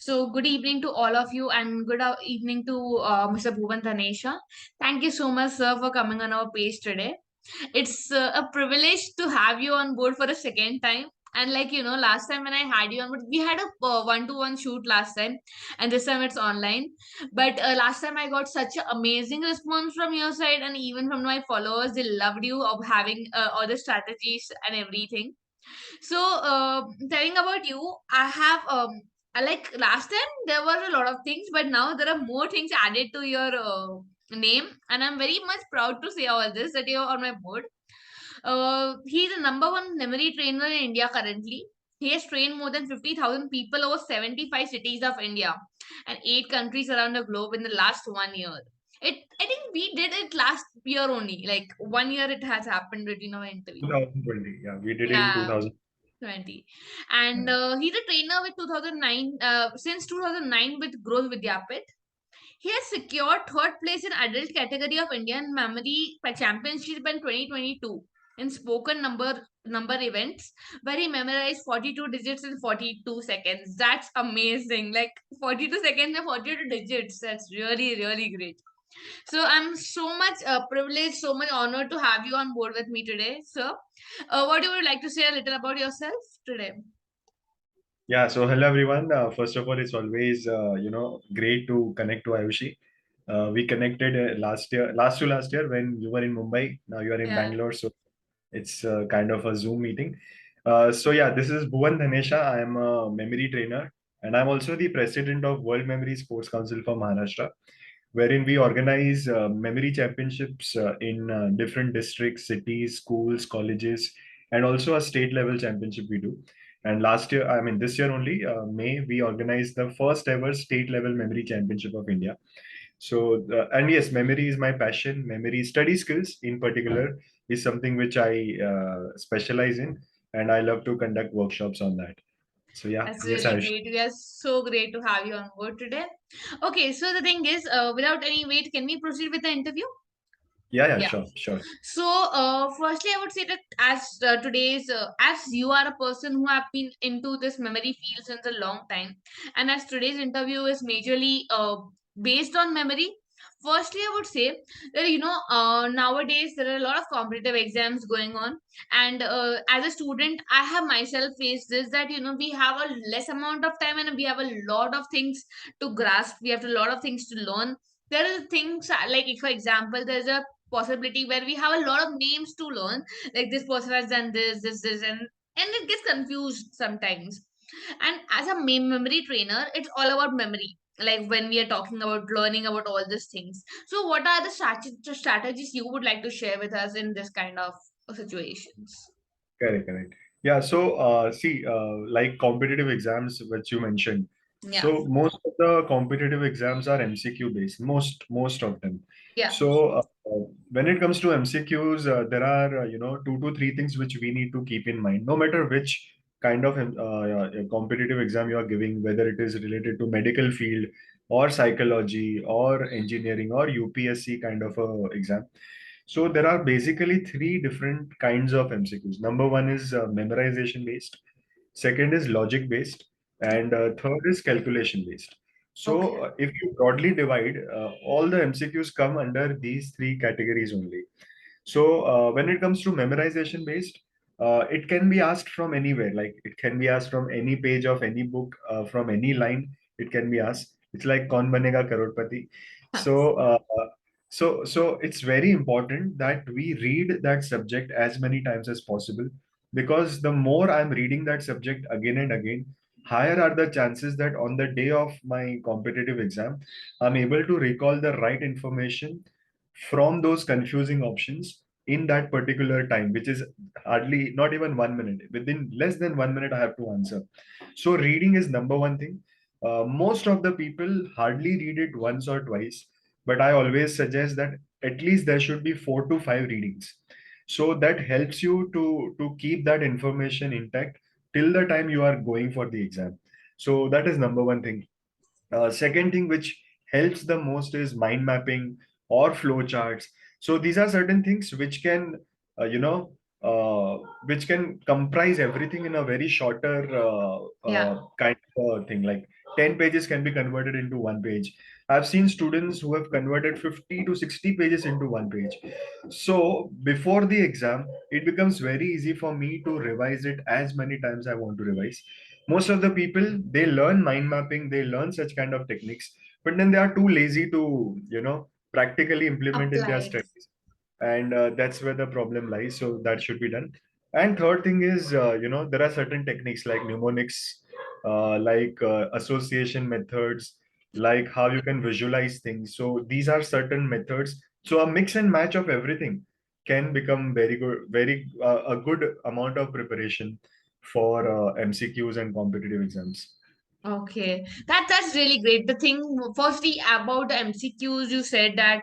So, good evening to all of you, and good evening to Mr. Bhuvan Dhanesha. Thank you so much, sir, for coming on our page today. It's a privilege to have you on board for the second time. And last time when I had you on board, we had a one-to-one shoot last time, and this time it's online. But last time I got such an amazing response from your side, and even from my followers. They loved you of having all the strategies and everything. So, telling about you, I have like last time there were a lot of things, but now there are more things added to your name, and I'm very much proud to say all this that you're on my board. He's the number one memory trainer in India currently. He has trained more than 50,000 people over 75 cities of India and 8 countries around the globe in the last 1 year. I think we did it last year only. Like 1 year it has happened between our interview. 2020. Yeah, we did it in Yeah. 2000. 20 and he's a trainer with 2009 since 2009 with Growth Vidyapit. He has secured third place in adult category of Indian memory championship in 2022 in spoken number events where he memorized 42 digits in 42 seconds. That's amazing. Like 42 seconds and 42 digits. That's really great. So I'm so much privileged, so much honored to have you on board with me today, sir. What you would like to say a little about yourself today? Yeah, so hello everyone. First of all, it's always great to connect to Ayushi. We connected last year when you were in Mumbai. Now you are in Yeah. Bangalore, so it's kind of a Zoom meeting. So yeah, this is Bhuvan Dhanesha. I am a memory trainer, and I'm also the president of World Memory Sports Council for Maharashtra, wherein we organize memory championships in different districts, cities, schools, colleges, and also a state level championship we do. And last year, I mean, this year only, May, we organized the first ever state level memory championship of India. So, and yes, memory is my passion. Memory study skills in particular is something which I specialize in, and I love to conduct workshops on that. So, yeah, That's yes, really Ayush. great. We are so great to have you on board today. Okay, so the thing is, without any wait, can we proceed with the interview? Yeah, yeah, Yeah. sure, sure. So, firstly, I would say that as you are a person who have been into this memory field since a long time, and as today's interview is majorly based on memory. Firstly, I would say that nowadays there are a lot of competitive exams going on, and as a student, I have myself faced this that we have a less amount of time and we have a lot of things to grasp. We have a lot of things to learn. There are things like, if, for example, there's a possibility where we have a lot of names to learn, like this person has done this, and it gets confused sometimes. And as a memory trainer, it's all about memory, like when we are talking about learning about all these things. So what are the strategies you would like to share with us in this kind of situations? Correct, correct. Yeah, so see, like competitive exams, which you mentioned. Yeah. So most of the competitive exams are MCQ based, most of them. Yeah. So when it comes to MCQs, there are two to three things which we need to keep in mind, no matter which kind of competitive exam you are giving, whether it is related to medical field or psychology or engineering or UPSC kind of a exam. So there are basically three different kinds of MCQs. Number one is memorization based, second is logic based, and third is calculation based. So Okay. if you broadly divide, all the MCQs come under these three categories only. So when it comes to memorization based, it can be asked from anywhere. Like it can be asked from any page of any book, from any line. It can be asked. It's like "Kaun banega crorepati." So so it's very important that we read that subject as many times as possible, because the more I'm reading that subject again and again, higher are the chances that on the day of my competitive exam, I'm able to recall the right information from those confusing options in that particular time, which is hardly not even 1 minute. Within less than 1 minute, I have to answer. So, reading is number one thing. Most of the people hardly read it once or twice, but I always suggest that at least there should be 4 to 5 readings. So that helps you to keep that information intact till the time you are going for the exam. So that is number one thing. Second thing which helps the most is mind mapping or flow charts. So these are certain things which can, uh, you know, which can comprise everything in a very shorter Yeah. kind of thing. Like 10 pages can be converted into one page. I've seen students who have converted 50 to 60 pages into one page. So before the exam, it becomes very easy for me to revise it as many times I want to revise. Most of the people, they learn mind mapping, they learn such kind of techniques, but then they are too lazy to, practically implement in their Applied. studies. And that's where the problem lies. So that should be done. And third thing is, there are certain techniques like mnemonics, like association methods, like how you can visualize things. So these are certain methods. So a mix and match of everything can become very good, very a good amount of preparation for MCQs and competitive exams. Okay, that's really great. The thing, firstly, about the MCQs, you said that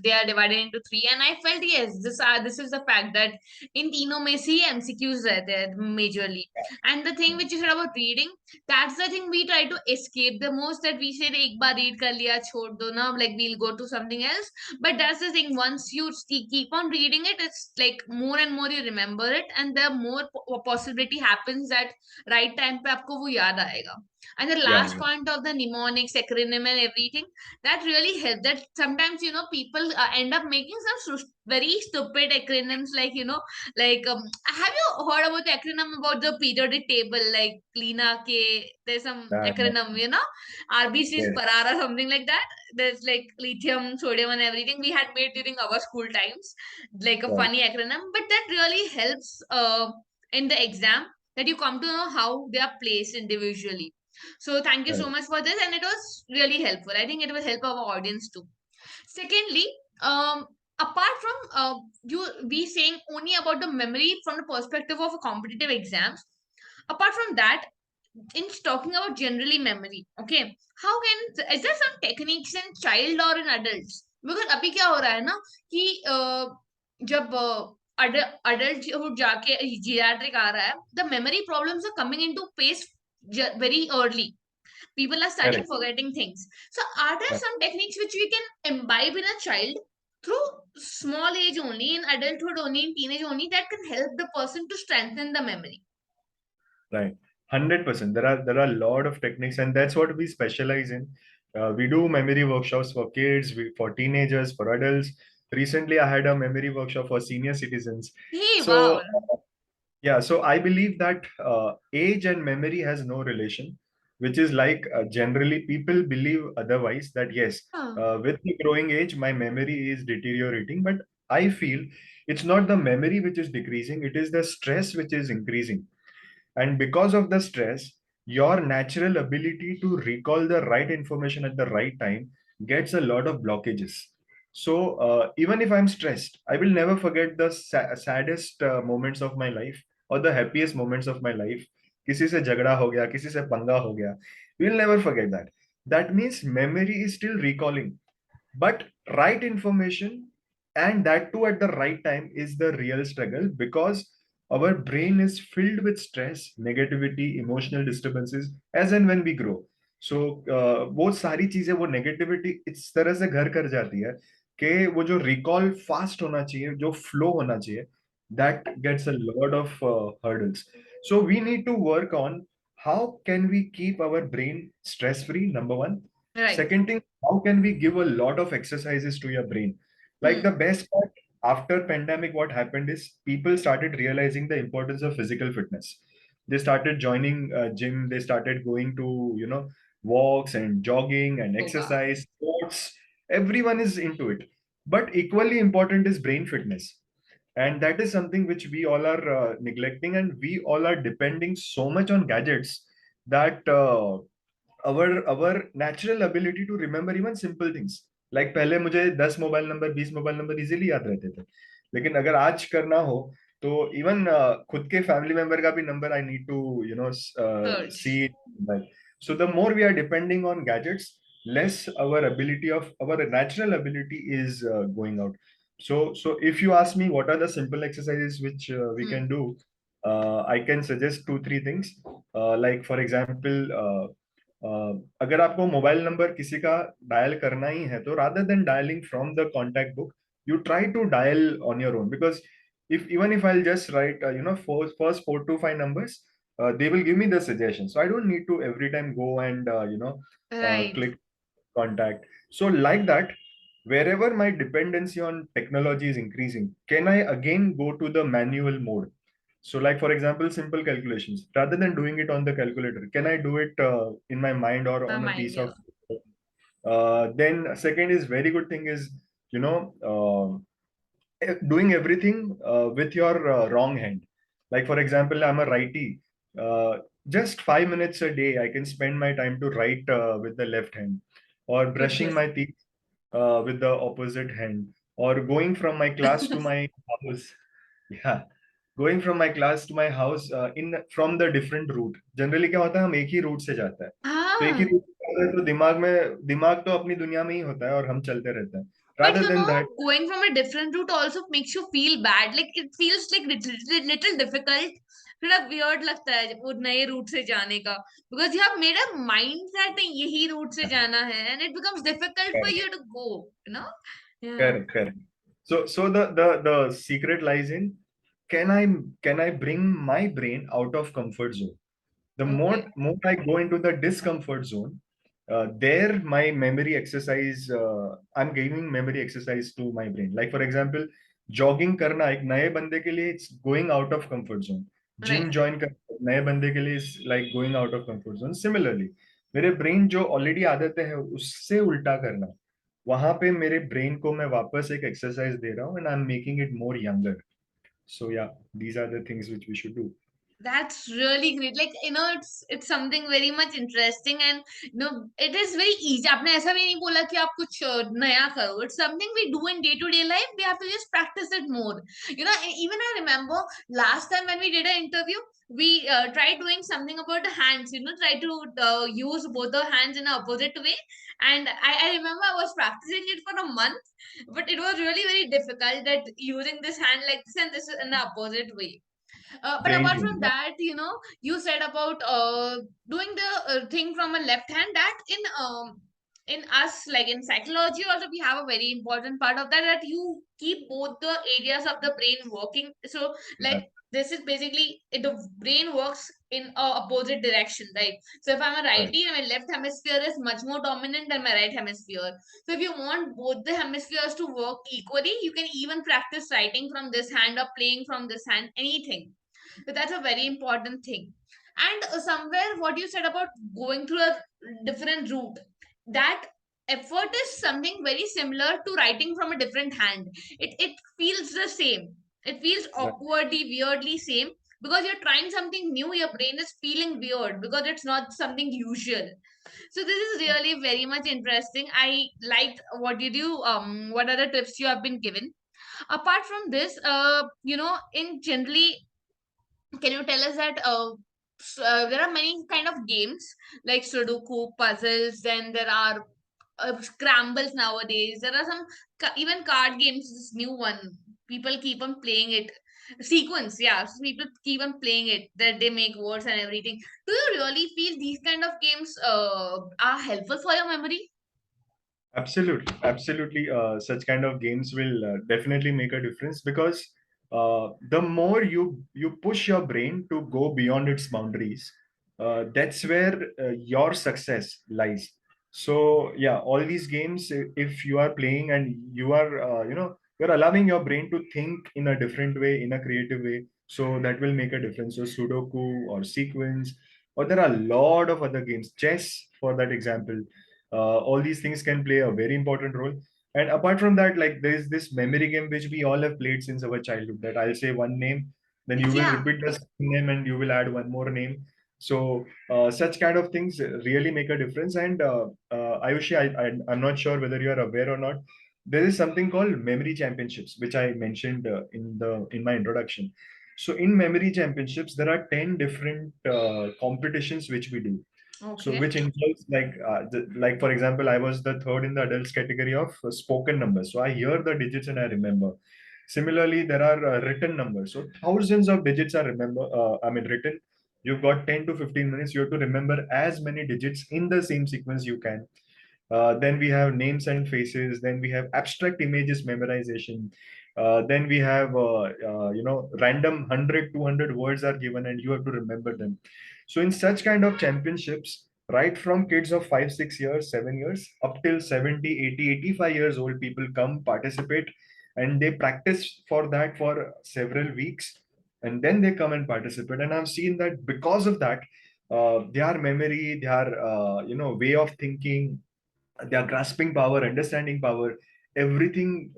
they are divided into three, and I felt yes, this is the fact that in तीनों में से MCQs रहते हैं majorly. And the thing Yeah, which you said about reading, that's the thing we try to escape the most. That we said एक बार read कर लिया छोड़ दो ना, like we'll go to something else. But that's the thing. Once you keep on reading it, it's like more and more you remember it, and the more possibility happens that right time पे आपको वो याद आएगा. And the yeah, last point of the mnemonics, acronym, and everything, that really helped. That sometimes people end up making some very stupid acronyms, like have you heard about the acronym about the periodic table, like Lina K? There's some yeah, acronym, RBC is yeah, Parara, something like that. There's like lithium, sodium, and everything we had made during our school times, like a right, funny acronym, but that really helps in the exam, that you come to know how they are placed individually. So thank you so right, much for this, and it was really helpful. I think it will help our audience too. Secondly, um, apart from you be saying only about the memory from the perspective of a competitive exams, apart from that, in talking about generally memory, okay, how can is there some techniques in child or in adults? Because अभी क्या हो रहा है ना कि जब adulthood जाके geriatric आ रहा है, the memory problems are coming into place very early. People are starting correct. forgetting things. So are there Right. some techniques which we can imbibe in a child through small age only, in adulthood only, in teenage only, that can help the person to strengthen the memory? Right. 100%. There are a lot of techniques, and that's what we specialize in. We do memory workshops for kids, for teenagers, for adults. Recently, I had a memory workshop for senior citizens. Hey, wow. So, yeah, so I believe that age and memory has no relation, which is like generally people believe otherwise, that yes, Huh. with the growing age, my memory is deteriorating. But I feel it's not the memory which is decreasing, it is the stress which is increasing. And because of the stress, your natural ability to recall the right information at the right time gets a lot of blockages. So even if I'm stressed, I will never forget the saddest moments of my life or the happiest moments of my life. किसी से झगड़ा हो गया, किसी से पंगा हो गया, we will never forget that. That means memory is still recalling, but right information, and that too at the right time, is the real struggle, because our brain is filled with stress, negativity, emotional disturbances as and when we grow. So वो सारी चीजें, वो negativity इस तरह से घर कर जाती है कि वो जो रिकॉल फास्ट होना चाहिए, जो फ्लो होना चाहिए, that gets a lot of hurdles. So we need to work on how can we keep our brain stress free, number one. Right. Second thing, how can we give a lot of exercises to your brain? Like Hmm. the best part, after pandemic, what happened is people started realizing the importance of physical fitness. They started joining gym. They started going to, walks and jogging and Yoga. exercise, sports. Everyone is into it. But equally important is brain fitness. And that is something which we all are neglecting, and we all are depending so much on gadgets that our natural ability to remember even simple things, like पहले मुझे 10 mobile number 20 mobile number easily याद रहते थे, लेकिन अगर आज करना हो तो इवन खुद के फैमिली मेंबर का भी number I need to see. Search. So the more we are depending on gadgets, less our ability of our natural ability is going out. So if you ask me what are the simple exercises which we Hmm. can do, I can suggest two three things. Like for example, अगर आपको mobile number किसी का dial करना ही है, तो rather than dialing from the contact book, you try to dial on your own, because if even if I'll just write first 4 to 5 numbers, they will give me the suggestion. So I don't need to every time go and Right. click contact. So like that, wherever my dependency on technology is increasing, can I again go to the manual mode? So like for example, simple calculations, rather than doing it on the calculator, can I do it in my mind or My on a mind, piece yeah. of then second is very good thing is, you know, doing everything with your wrong hand. Like for example, I'm a righty. Uh, just 5 minutes a day, I can spend my time to write with the left hand, or Good, brushing good. my teeth with the opposite hand, or going from my class to my house. Yeah, going from my class to my house in from the different route. Generally क्या होता है, हम एक ही root से जाता है, तो एक ही Ah, रूट से जाता है, तो दिमाग तो अपनी दुनिया में ही होता है और हम चलते रहते हैं. but Rather than that, going from a different route also makes you feel bad. Like it feels like little difficult. थोड़ा weird लगता है वो नए रूट से जाने का, because you have made a mindset that यही रूट से जाना है, and it becomes difficult for you to go, you know? Yeah. correct, correct. So the secret lies in, can I can I bring my brain out of comfort zone? The Okay. more I go into the discomfort zone, there my memory exercise, I'm giving memory exercise to my brain. Like for example, jogging करना एक नए बंदे के लिए it's going out of comfort zone. Right. Gym join करना नए बंदे के लिए is like going out of comfort zone. Similarly, मेरे ब्रेन जो ऑलरेडी आदतें है उससे उल्टा करना, वहां पे मेरे ब्रेन को मैं वापस एक एक्सरसाइज दे रहा हूँ, and I am making it more younger. So yeah, these are the things which we should do. That's really great. Like, it's something very much interesting, and it is very easy. आपने ऐसा भी नहीं बोला कि आप कुछ नया करो. It's something we do in day to day life. We have to just practice it more. Even I remember last time when we did an interview, we tried doing something about the hands. Try to use both the hands in an opposite way. And I remember I was practicing it for a month, but it was really very difficult that using this hand like this and this in the opposite way. But Brain apart tuning, from yeah. that, you said about doing the thing from a left hand, that in us, like in psychology also, we have a very important part of that, that you keep both the areas of the brain working. So like, Yeah, this is basically the brain works in a opposite direction, right? So if I'm a right. righty, my left hemisphere is much more dominant than my right hemisphere. So if you want both the hemispheres to work equally, you can even practice writing from this hand or playing from this hand, anything. So that's a very important thing. And somewhere what you said about going through a different route, that effort is something very similar to writing from a different hand. It feels the same. It feels Right. awkwardly, weirdly same, because you're trying something new. Your brain is feeling weird because it's not something usual. So this is really very much interesting. I liked what you do. What are the tips you have been given? Apart from this, in generally, can you tell us that there are many kind of games like Sudoku, puzzles, then there are scrambles nowadays. There are some even card games. This new one, people keep on playing it. Sequence, yeah. So people keep on playing it. That they make words and everything. Do you really feel these kind of games are helpful for your memory? Absolutely, absolutely. Such kind of games will definitely make a difference, because the more you push your brain to go beyond its boundaries, that's where your success lies. So yeah, all these games, if you are playing and you are, you're allowing your brain to think in a different way, in a creative way, so that will make a difference. So Sudoku or Sequence, or there are a lot of other games, chess for that example. All these things can play a very important role. And apart from that, like there is this memory game which we all have played since our childhood, that I'll say one name, then you will Yeah. repeat the same name and you will add one more name. So such kind of things really make a difference. And Ayushi, I'm not sure whether you are aware or not. There is something called memory championships, which I mentioned in my introduction. So in memory championships, there are 10 different competitions which we do. So Okay. which includes like for example, I was the third in the adults category of spoken numbers. So I hear the digits and I remember. Similarly, there are written numbers. So thousands of digits are written. You've got 10 to 15 minutes. You have to remember as many digits in the same sequence you can. Then we have names and faces. Then we have abstract images memorization. Then we have random 100 200 words are given and you have to remember them. So in such kind of championships, right from kids of 5 6 years 7 years up till 70 80 85 years old, people come participate, and they practice for that for several weeks, and then they come and participate. And I've seen that because of that, their memory, their way of thinking, their grasping power, understanding power, everything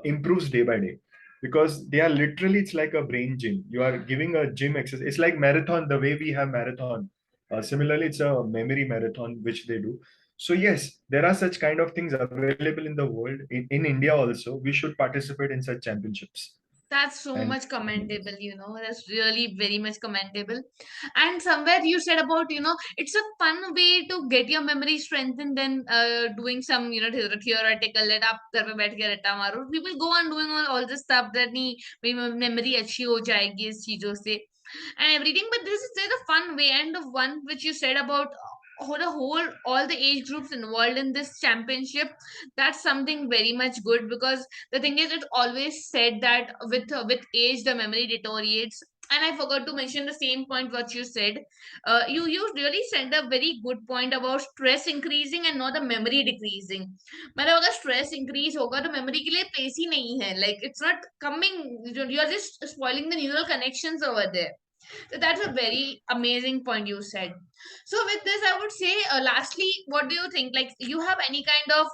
improves day by day, because they are literally, it's like a brain gym. You are giving a gym exercise. It's like marathon, the way we have marathon. Similarly, it's a memory marathon which they do. So yes, there are such kind of things available in the world. In India also, we should participate in such championships. That's so And much commendable, That's really very much commendable. And somewhere you said about, it's a fun way to get your memory strengthened than doing some, theoretical let up घर पे बैठ के रट्टा मारो. People go on doing all this stuff that नहीं मेरी memory अच्छी हो जाएगी इस चीजों से and everything. But this is there's a fun way, and the one which you said about the whole all the age groups involved in this championship, that's something very much good, because the thing is, it always said that with age the memory deteriorates. And I forgot to mention the same point what you said. You really said a very good point about stress increasing and not the memory decreasing. मतलब अगर stress increase होगा तो memory के लिए place ही नहीं है. Like it's not coming. You are just spoiling the neural connections over there. So that's a very amazing point you said. So with this, I would say, lastly, what do you think? Like, you have any kind of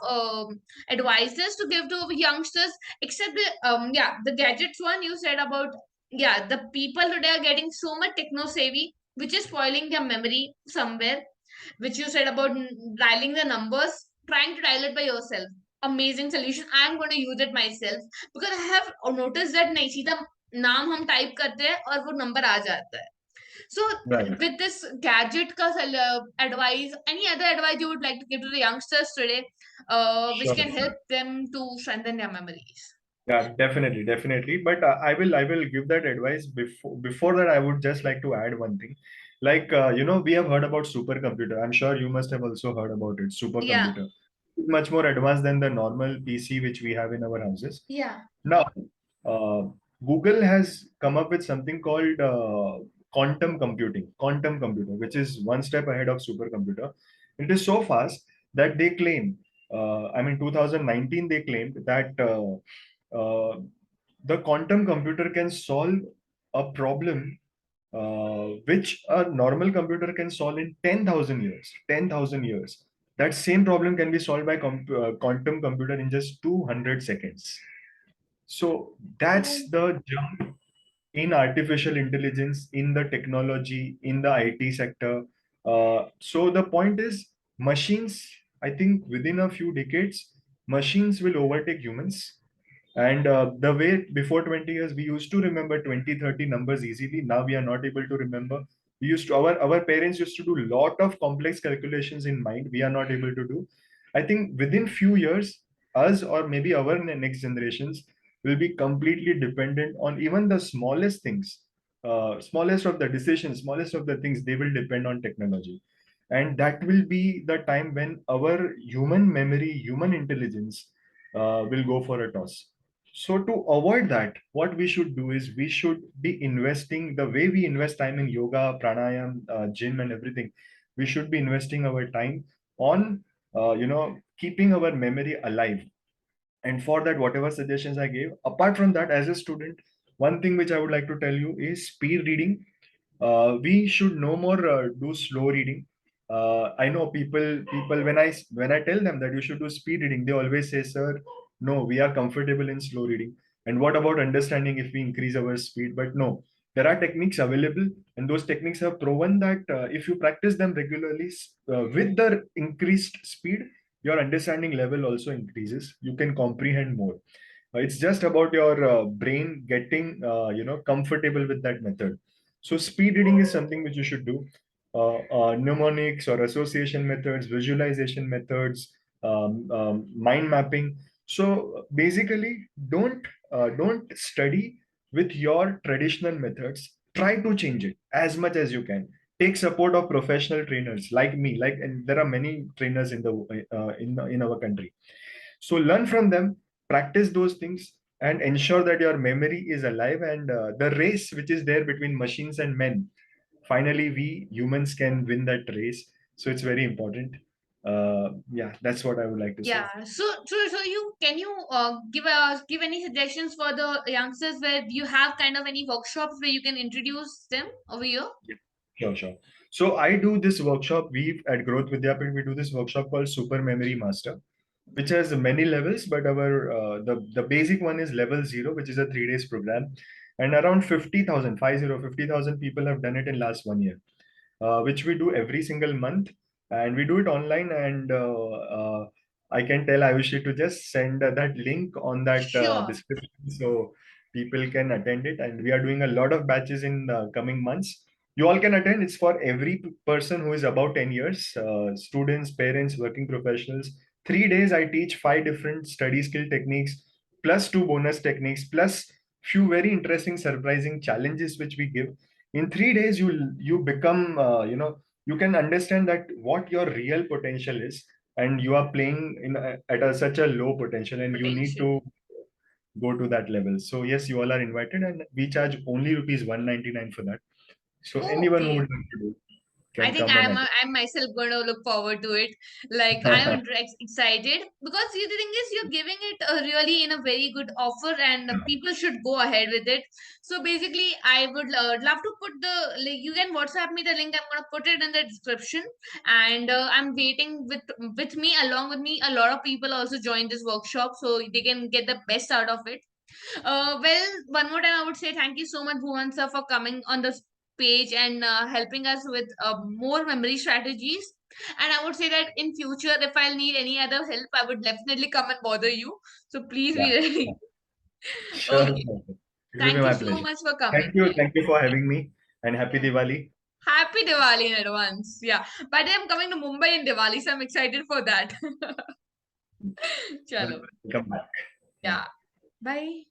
advices to give to youngsters, except the gadgets one you said about, the people today are getting so much techno savvy, which is spoiling their memory somewhere, which you said about dialing the numbers, trying to dial it by yourself. Amazing solution. I'm going to use it myself, because I have noticed that नहीं सीधा नाम हम type करते हैं और वो number आ जाता है. So right. with this gadget ka advice, any other advice you would like to give to the youngsters today, which Sure. can help them to strengthen their memories? Yeah, definitely, definitely. But I will give that advice. Before that, I would just like to add one thing. Like we have heard about supercomputer. I'm sure you must have also heard about it. Yeah, Supercomputer, much more advanced than the normal PC which we have in our houses. yeah. Now, uh, Google has come up with something called quantum computing, quantum computer, which is one step ahead of supercomputer. It is so fast that they claim, 2019, they claimed that the quantum computer can solve a problem which a normal computer can solve in 10,000 years. 10,000 years. That same problem can be solved by quantum computer in just 200 seconds. So Oh, that's the jump in artificial intelligence, in the technology, in the IT sector. So the point is, machines, I think within a few decades, machines will overtake humans. And the way before 20 years, we used to remember 20, 30 numbers easily. Now we are not able to remember. We used to, our parents used to do a lot of complex calculations in mind. We are not able to do. I think within few years, us or maybe our next generations will be completely dependent on even the smallest things, smallest of the decisions, smallest of the things, they will depend on technology. And that will be the time when our human memory, human intelligence will go for a toss. So to avoid that, what we should do is we should be investing the way we invest time in yoga, pranayam, gym, and everything. We should be investing our time on, keeping our memory alive. And for that, whatever suggestions I gave, apart from that, as a student, one thing which I would like to tell you is speed reading. We should no more do slow reading. I know people when I tell them that you should do speed reading, they always say, "Sir, no, we are comfortable in slow reading." And what about understanding if we increase our speed? But no, there are techniques available, and those techniques have proven that if you practice them regularly with the increased speed, your understanding level also increases. You can comprehend more. It's just about your brain getting comfortable with that method. So speed reading is something which you should do. Mnemonics or association methods, visualization methods, mind mapping. So basically, don't study with your traditional methods. Try to change it as much as you can. Take support of professional trainers like me. And there are many trainers in our country. So learn from them. practice those things and ensure that your memory is alive, and the race which is there between machines and men, finally we humans can win that race. So it's very important. Yeah, that's what I would like to say. Yeah. So you can you give any suggestions for the youngsters where you have kind of any workshops where you can introduce them over here? Yeah, sure, sure. So I do this workshop. We at Growth Vidyapit, we do this workshop called Super Memory Master, which has many levels, but our the basic one is level zero, which is a 3 days program, and around 50,000 people have done it in last 1 year, which we do every single month, and we do it online. And I can tell Ayushi to just send that link on that Sure. description so people can attend it. And we are doing a lot of batches in the coming months. You all can attend. It's for every person who is about 10 years, students, parents, working professionals. 3 days, I teach 5 different study skill techniques, plus 2 bonus techniques, plus few very interesting, surprising challenges which we give. In 3 days, you become, you can understand that what your real potential is, and you are playing at such a low potential, and you need Potential. to go to that level. So yes, you all are invited, and we charge only rupees 199 for that. So Oh, anyone who okay. would like to do I can think come and attend. I'm myself going to look forward to it. Like I'm excited because the thing is you're giving it really in a very good offer, and people should go ahead with it. So basically, I would love to put the like you can WhatsApp me the link. I'm gonna put it in the description, and I'm waiting with me along with me. A lot of people also join this workshop, so they can get the best out of it. Well, one more time, I would say thank you so much, Bhuvan sir, for coming on this page and helping us with more memory strategies. And I would say that in future, if I'll need any other help, I would definitely come and bother you. So please be Yeah, ready. sure. Okay. It will be Thank you my so pleasure. much for coming. Thank you for Yeah. having me, and happy Yeah. Diwali. Happy Diwali in advance. Yeah. By the way, I'm coming to Mumbai in Diwali, so I'm excited for that. Chalo. Welcome back. Yeah. Yeah. Bye.